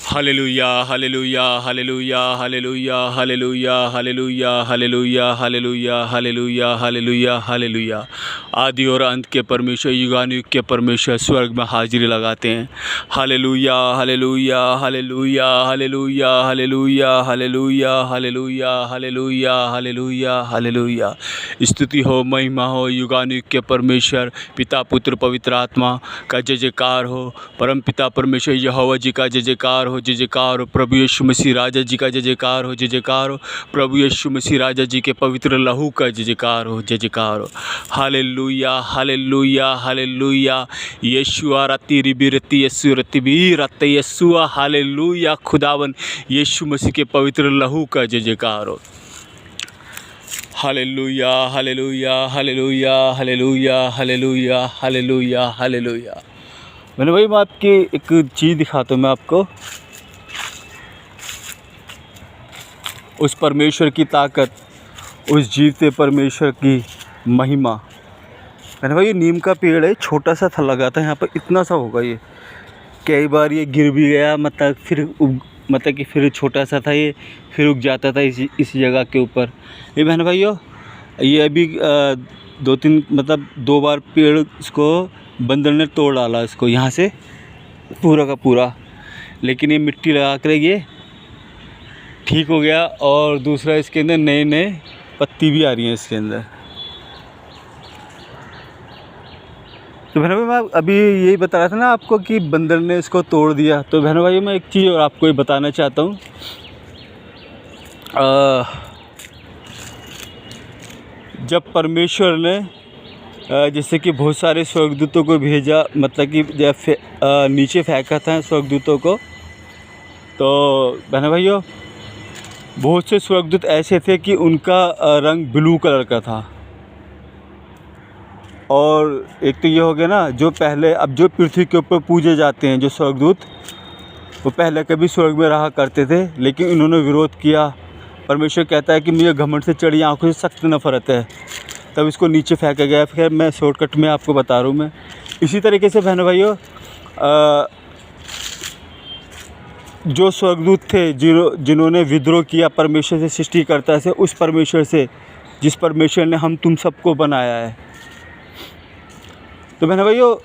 Hallelujah hallelujah hallelujah hallelujah hallelujah hallelujah hallelujah hallelujah hallelujah hallelujah hallelujah. आदि और अंत के परमेश्वर, युगानुयुग के परमेश्वर स्वर्ग में हाजिरी लगाते हैं। Hallelujah hallelujah hallelujah hallelujah hallelujah hallelujah hallelujah hallelujah hallelujah hallelujah. स्तुति हो, महिमा हो युगानुयुग के परमेश्वर पिता पुत्र पवित्र आत्मा का जय जयकार हो। परम पिता परमेश्वर यहोवा जी का जय जयकार हो, जय जयकार हो। प्रभु यीशु मसीह राजा जी का जय जयकार हो, जय जयकार हो। प्रभु यीशु मसीह राजा जी के पवित्र लहू का जय जयकार हो, जय जयकार हो। Hallelujah hallelujah hallelujah. यीशुआ रति रिबी रति यस्सु रति भी रत यस्सुआ। हालेलुया। खुदावन यीशु मसीह के पवित्र लहू का जय जयकार हो। Hallelujah hallelujah hallelujah hallelujah hallelujah hallelujah hallelujah. मैंने भाई मैं आपकी एक चीज़ दिखाता हूँ मैं आपको, उस परमेश्वर की ताकत, उस जीवते परमेश्वर की महिमा। मैंने भाई ये नीम का पेड़ है, छोटा सा था लगा था यहाँ पर, इतना सा होगा ये। कई बार ये गिर भी गया, मतलब कि फिर छोटा सा था ये, फिर उग जाता था इस जगह के ऊपर। ये बहन भाइयों, ये अभी 2 बार पेड़ इसको बंदर ने तोड़ डाला इसको यहाँ से पूरा का पूरा, लेकिन ये मिट्टी लगा कर ये ठीक हो गया। और दूसरा इसके अंदर नए नए पत्ती भी आ रही हैं इसके अंदर। तो बहनों भाई मैं अभी यही बता रहा था ना आपको कि बंदर ने इसको तोड़ दिया। तो बहनों भाई मैं एक चीज़ और आपको ये बताना चाहता हूँ। जब परमेश्वर ने जैसे कि बहुत सारे स्वर्गदूतों को भेजा, मतलब कि जब नीचे फेंका था स्वर्गदूतों को, तो बहनों भाइयों बहुत से स्वर्गदूत ऐसे थे कि उनका रंग ब्लू कलर का था। और एक तो ये हो गया ना, जो पहले अब जो पृथ्वी के ऊपर पूजे जाते हैं जो स्वर्गदूत, वो पहले कभी स्वर्ग में रहा करते थे, लेकिन इन्होंने विरोध किया। परमेश्वर कहता है कि मुझे घमंड से चढ़ी आँखों से सख्त नफरत है, तब इसको नीचे फेंका गया। फिर मैं शॉर्टकट में आपको बता रहा हूँ मैं। इसी तरीके से बहनों भाइयों जो स्वर्गदूत थे जिन्होंने विद्रोह किया परमेश्वर से, सृष्टिकर्ता से, उस परमेश्वर से जिस परमेश्वर ने हम तुम सबको बनाया है, तो बहनों भाइयों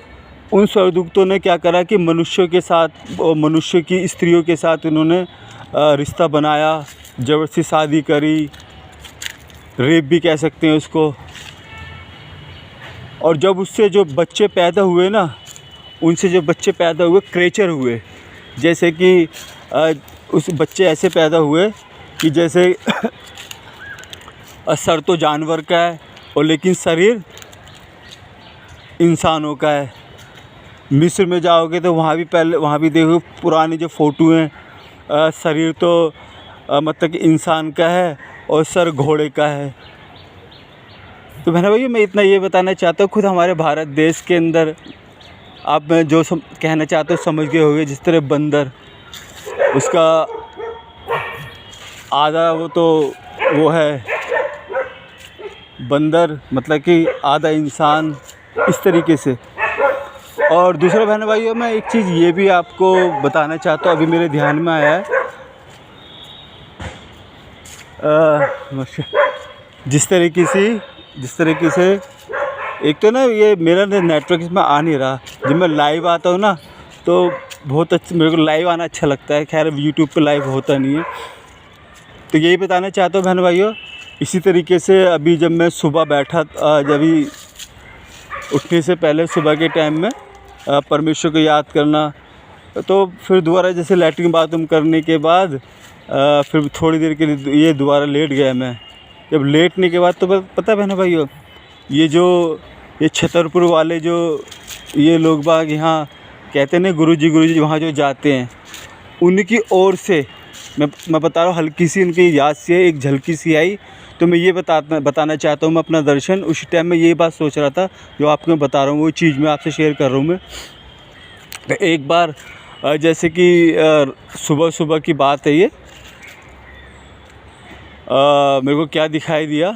उन स्वर्गदूतों ने क्या करा कि मनुष्यों के साथ, मनुष्य की स्त्रियों के साथ उन्होंने रिश्ता बनाया, ज़बरदस्ती शादी करी, रेप भी कह सकते हैं उसको। और जब उससे जो बच्चे पैदा हुए ना, उनसे जो बच्चे पैदा हुए क्रेचर हुए, जैसे कि उस बच्चे ऐसे पैदा हुए कि जैसे सर तो जानवर का है और लेकिन शरीर इंसानों का है। मिस्र में जाओगे तो वहाँ भी देखो पुरानी जो फ़ोटो हैं, शरीर तो मतलब कि इंसान का है और सर घोड़े का है। तो बहनों भाई मैं इतना ये बताना चाहता हूँ, खुद हमारे भारत देश के अंदर आप मैं जो कहना चाहता हूँ समझ गए होंगे। जिस तरह बंदर, उसका आधा वो है बंदर, मतलब कि आधा इंसान, इस तरीके से। और दूसरा बहनों भाइयों मैं एक चीज़ ये भी आपको बताना चाहता हूँ, अभी मेरे ध्यान में आया है। जिस तरीके से एक तो ना ये मेरा नेटवर्क इसमें आ नहीं रहा। जब मैं लाइव आता हूँ ना तो बहुत अच्छा, मेरे को लाइव आना अच्छा लगता है। खैर यूट्यूब पे लाइव होता नहीं है। तो यही बताना चाहता हूँ बहन भाइयों। इसी तरीके से अभी जब मैं सुबह बैठा, जब भी उठने से पहले सुबह के टाइम में परमेश्वर को याद करना, तो फिर दोबारा जैसे लैट्रिन बाथरूम करने के बाद फिर थोड़ी देर के लिए ये दोबारा लेट गया मैं। जब लेटने के बाद तो पता है बहन भाइयों, ये छतरपुर वाले जो ये लोग बाग यहाँ कहते हैं ना गुरुजी वहाँ जो जाते हैं, उनकी ओर से मैं बता रहा हूँ, हल्की सी उनकी याद से एक झलकी सी आई। तो मैं ये बताना चाहता हूँ मैं अपना दर्शन। उस टाइम में ये बात सोच रहा था जो आपको मैं बता रहा हूँ, वो चीज़ मैं आपसे शेयर कर रहा हूँ मैं। तो एक बार जैसे कि सुबह की बात है ये, मेरे को क्या दिखाई दिया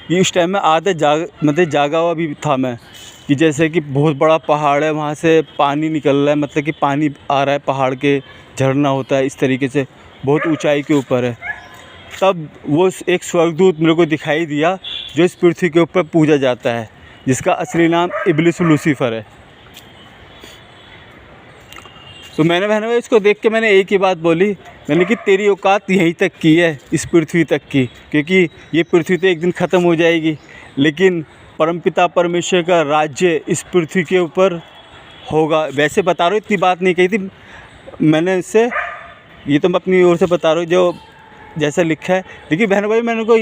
कि उस टाइम में आधा जागा हुआ भी था मैं। कि जैसे कि बहुत बड़ा पहाड़ है, वहाँ से पानी निकल रहा है, मतलब कि पानी आ रहा है पहाड़ के, झरना होता है इस तरीके से, बहुत ऊंचाई के ऊपर है। तब वो एक स्वर्गदूत मेरे को दिखाई दिया जो इस पृथ्वी के ऊपर पूजा जाता है, जिसका असली नाम इब्लिस लूसीफर है। तो मैंने बहनों इसको देख के मैंने एक ही बात बोली, मैंने कि तेरी औकात यहीं तक की है, इस पृथ्वी तक की, क्योंकि ये पृथ्वी तो एक दिन ख़त्म हो जाएगी, लेकिन परमपिता परमेश्वर का राज्य इस पृथ्वी के ऊपर होगा। वैसे बता रहा हूँ, इतनी बात नहीं कही थी मैंने इससे, ये तो मैं अपनी ओर से बता रहा हूँ जो जैसा लिखा है। लेकिन बहनों भाई मैंने को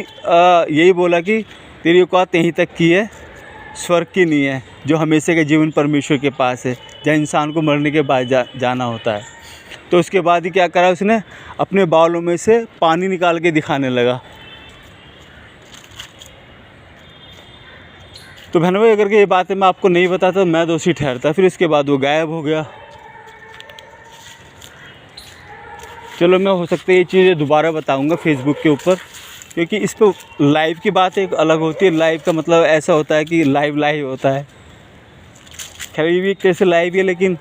यही बोला कि तेरी औकात यहीं तक की है, स्वर्ग की नहीं है, जो हमेशा के जीवन परमेश्वर के पास है, जहाँ इंसान को मरने के बाद जाना होता है। तो उसके बाद ही क्या करा, उसने अपने बालों में से पानी निकाल के दिखाने लगा। तो बहनों भाई अगर ये बातें मैं आपको नहीं बताता तो मैं दोषी ठहरता। फिर उसके बाद वो गायब हो गया। चलो मैं हो सकता है ये चीज़ें दोबारा बताऊंगा फेसबुक के ऊपर, क्योंकि इस पर लाइव की बात एक अलग होती है। लाइव का मतलब ऐसा होता है कि लाइव होता है। खैर ये भी एक तरह से लाइव ही है, लेकिन